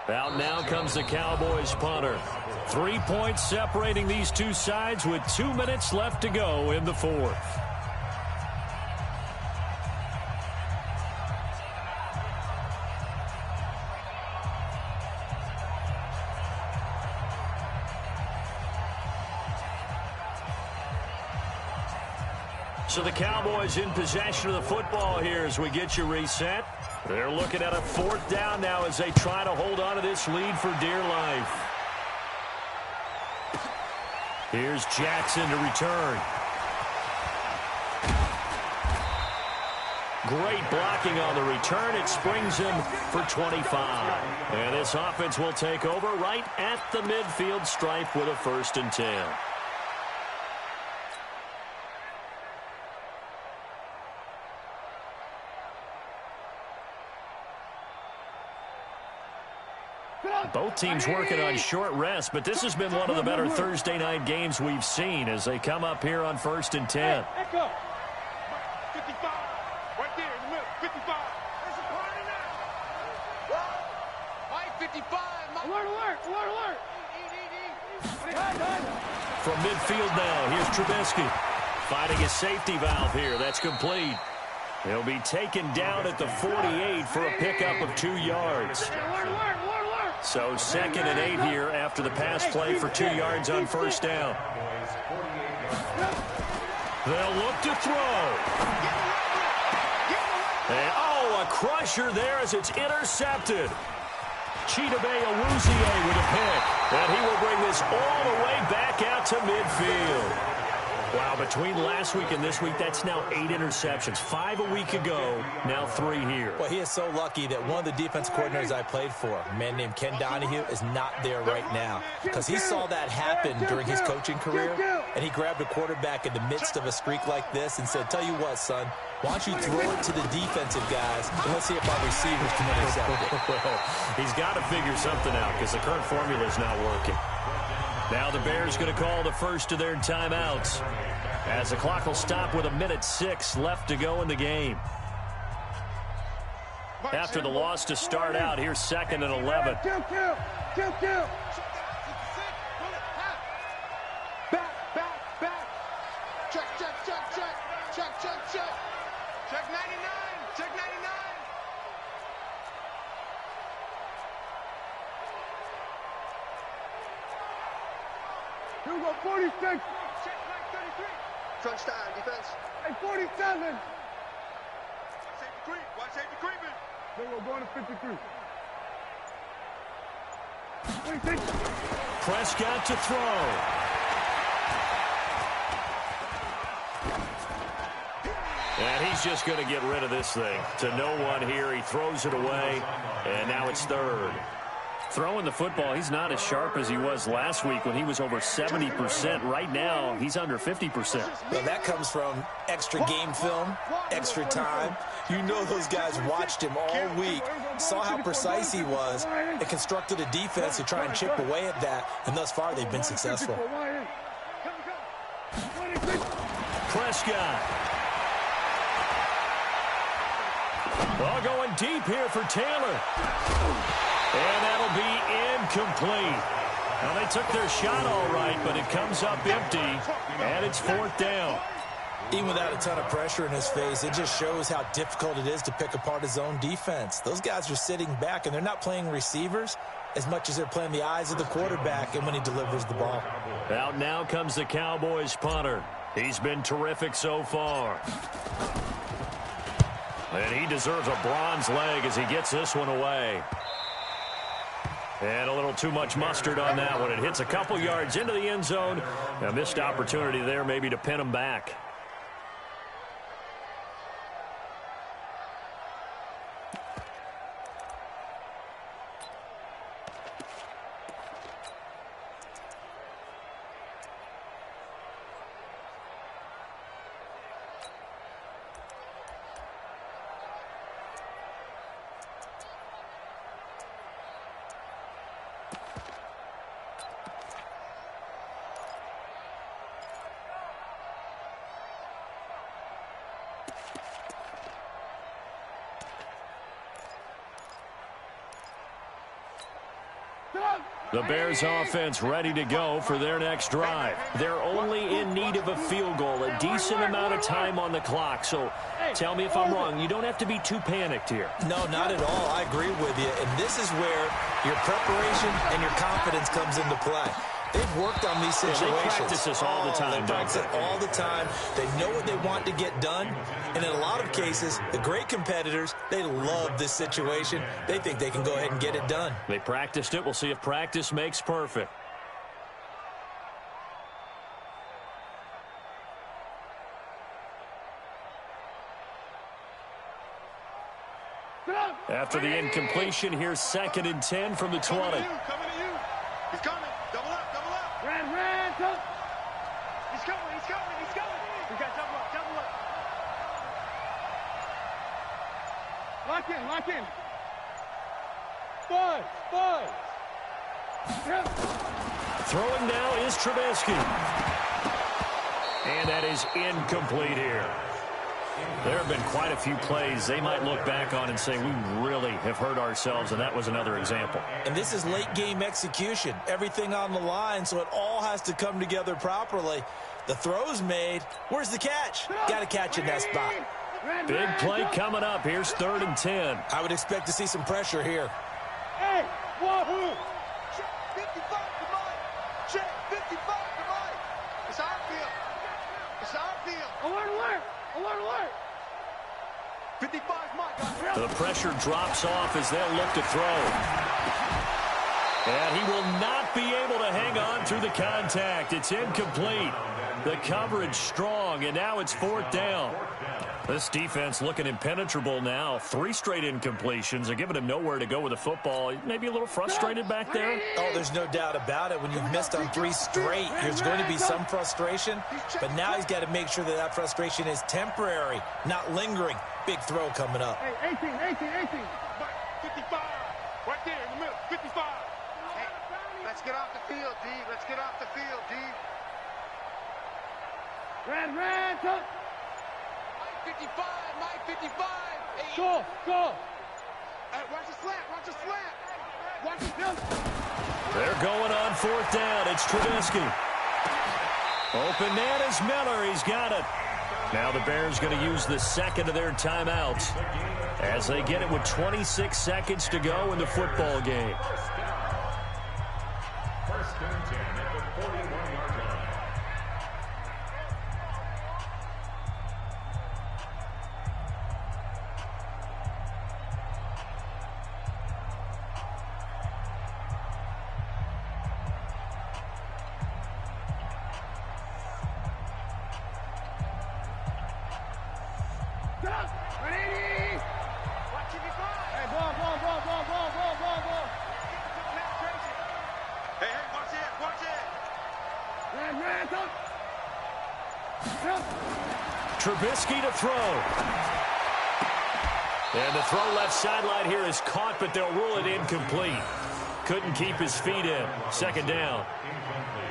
Speaker 3: Out now comes the Cowboys punter. 3 points separating these two sides with 2 minutes left to go in the 4th. So the Cowboys in possession of the football here as we get you reset. They're looking at a 4th down now as they try to hold on to this lead for dear life. Here's Jackson to return. Great blocking on the return. It springs him for 25. And this offense will take over right at the midfield stripe with a 1st and 10. Both teams working on short rest, but this has been one of the better Thursday night games we've seen as they come up here on 1st and 10.
Speaker 2: 55. Right there in the middle. 55. There's a party now. Mike, 55. Alert, alert, alert, alert.
Speaker 3: From midfield now, here's Trubisky. Finding a safety valve here. That's complete. He'll be taken down at the 48 for a pickup of 2 yards. So 2nd and 8 here after the pass play for 2 yards on 1st down. They'll look to throw. And, a crusher there as it's intercepted. Chidobe Awuzie with a pick. And he will bring this all the way back out to midfield. Wow, between last week and this week, that's now 8 interceptions. 5 a week ago, now 3 here.
Speaker 4: Well, he is so lucky that one of the defense coordinators I played for, a man named Ken Donahue, is not there right now. Because he saw that happen during his coaching career, and he grabbed a quarterback in the midst of a streak like this and said, tell you what, son, why don't you throw it to the defensive guys, and let's see if our receivers can intercept it.
Speaker 3: He's got to figure something out because the current formula is not working. Now the Bears going to call the first of their timeouts as the clock will stop with 1:06 left to go in the game. After the loss to start out, here's 2nd and 11.
Speaker 2: Kill. Back. Check. Check 99. Check 99. Here we go, 46. Check 33.
Speaker 6: Crunch time, defense.
Speaker 2: Hey, 47.
Speaker 1: Watch safety creeping.
Speaker 2: Then we're going to 53. 26.
Speaker 3: Prescott to throw. And he's just going to get rid of this thing. To no one here. He throws it away. And now it's 3rd. Throwing the football, he's not as sharp as he was last week when he was over 70%. Right now, he's under 50%.
Speaker 4: Well, that comes from extra game film, extra time. You know those guys watched him all week, saw how precise he was, and constructed a defense to try and chip away at that, and thus far they've been successful.
Speaker 3: Prescott. Ball going deep here for Taylor. And that'll be incomplete. Now, they took their shot all right, but it comes up empty, and it's 4th down.
Speaker 4: Even without a ton of pressure in his face, it just shows how difficult it is to pick apart his own defense. Those guys are sitting back, and they're not playing receivers as much as they're playing the eyes of the quarterback and when he delivers the ball.
Speaker 3: Out now comes the Cowboys punter. He's been terrific so far. And he deserves a bronze leg as he gets this one away. And a little too much mustard on that one. It hits a couple yards into the end zone. A missed opportunity there maybe to pin him back. The Bears offense ready to go for their next drive. They're only in need of a field goal, a decent amount of time on the clock. So tell me if I'm wrong. You don't have to be too panicked here.
Speaker 4: No, not at all. I agree with you. And this is where your preparation and your confidence comes into play. They've worked on these situations.
Speaker 3: They practice this all the time.
Speaker 4: They practice it all the time. They know what they want to get done. And in a lot of cases, the great competitors, they love this situation. They think they can go ahead and get it done.
Speaker 3: They practiced it. We'll see if practice makes perfect. After the incompletion, here's 2nd and 10 from the 20.
Speaker 1: Coming to you. He's coming. Double up.
Speaker 2: Ran, go. He's coming. We got double up. Lock in. Five. Yep.
Speaker 3: Throwing now is Trubisky. And that is incomplete here. There have been quite a few plays they might look back on and say, we really have hurt ourselves, and that was another example.
Speaker 4: And this is late-game execution. Everything on the line, so it all has to come together properly. The throw's made. Where's the catch? Got to catch in that spot.
Speaker 3: Big play coming up. Here's 3rd and 10.
Speaker 4: I would expect to see some pressure here.
Speaker 2: Hey, wahoo!
Speaker 6: Check 55 to Mike. Check 55 to Mike. It's our field.
Speaker 2: Alert!
Speaker 6: 55 Mike.
Speaker 3: The pressure drops off as they'll look to throw. And he will not be able to hang on through the contact. It's incomplete. The coverage strong, and now it's 4th down. This defense looking impenetrable now. 3 straight incompletions. They're giving him nowhere to go with the football. Maybe a little frustrated back there.
Speaker 4: Oh, there's no doubt about it. When you've missed on 3 straight, there's going to be some frustration. But now he's got to make sure that that frustration is temporary, not lingering. Big throw coming up.
Speaker 2: Hey, 18.
Speaker 1: 55. Right there in the middle. 55.
Speaker 6: Hey, let's get off the field, D.
Speaker 2: Ran, go.
Speaker 6: Mike 55. Hey.
Speaker 2: Go.
Speaker 6: Hey, watch the slant.
Speaker 2: Watch it, jump.
Speaker 3: They're going on 4th down. It's Trubisky. Open man is Miller. He's got it. Now the Bears going to use the 2nd of their timeouts as they get it with 26 seconds to go in the football game.
Speaker 5: 1st and 10 at the 41-yard line.
Speaker 3: Trubisky to throw. And the throw left sideline here is caught, but they'll rule it incomplete. Couldn't keep his feet in. 2nd down.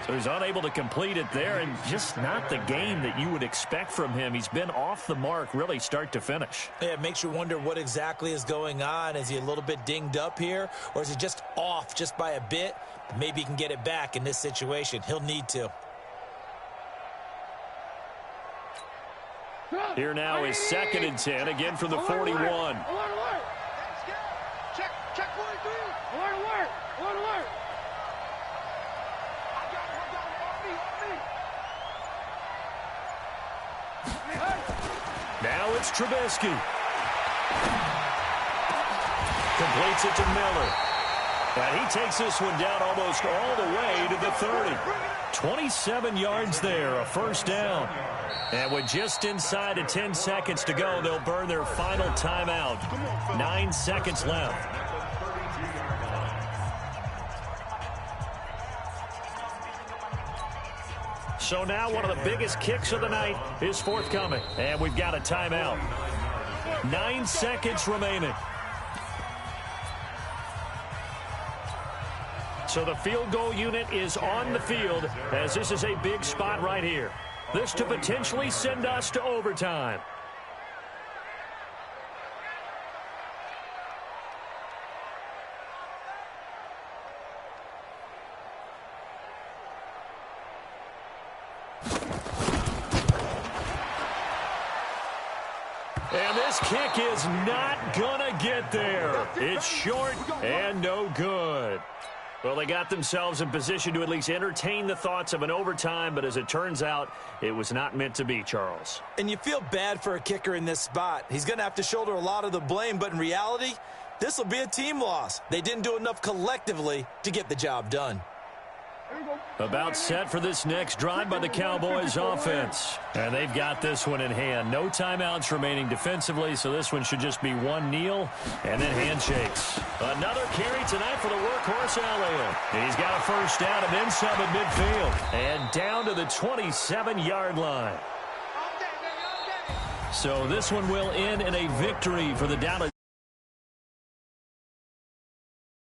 Speaker 3: So he's unable to complete it there, and just not the game that you would expect from him. He's been off the mark really start to finish.
Speaker 4: Yeah, it makes you wonder what exactly is going on. Is he a little bit dinged up here, or is he just off just by a bit? Maybe he can get it back in this situation. He'll need to.
Speaker 3: Here now is 2nd and 10, again from the 41.
Speaker 2: Alert.
Speaker 6: Check 43.
Speaker 2: Alert.
Speaker 3: Now it's Trubisky. Completes it to Miller. And he takes this one down almost all the way to the 30. 27 yards there, a 1st down. And with just inside of 10 seconds to go, they'll burn their final timeout. 9 seconds left. So now one of the biggest kicks of the night is forthcoming. And we've got a timeout. 9 seconds remaining. So the field goal unit is on the field as this is a big spot right here. This to potentially send us to overtime. And this kick is not gonna get there. It's short and no good. Well, they got themselves in position to at least entertain the thoughts of an overtime, but as it turns out, it was not meant to be, Charles.
Speaker 4: And you feel bad for a kicker in this spot. He's going to have to shoulder a lot of the blame, but in reality, this will be a team loss. They didn't do enough collectively to get the job done.
Speaker 3: About set for this next drive by the Cowboys offense. And they've got this one in hand. No timeouts remaining defensively, so this one should just be one kneel and then handshakes. Another carry tonight for the workhorse Elliott. He's got a first down and then some at midfield. And down to the 27-yard line. So this one will end in a victory for the Dallas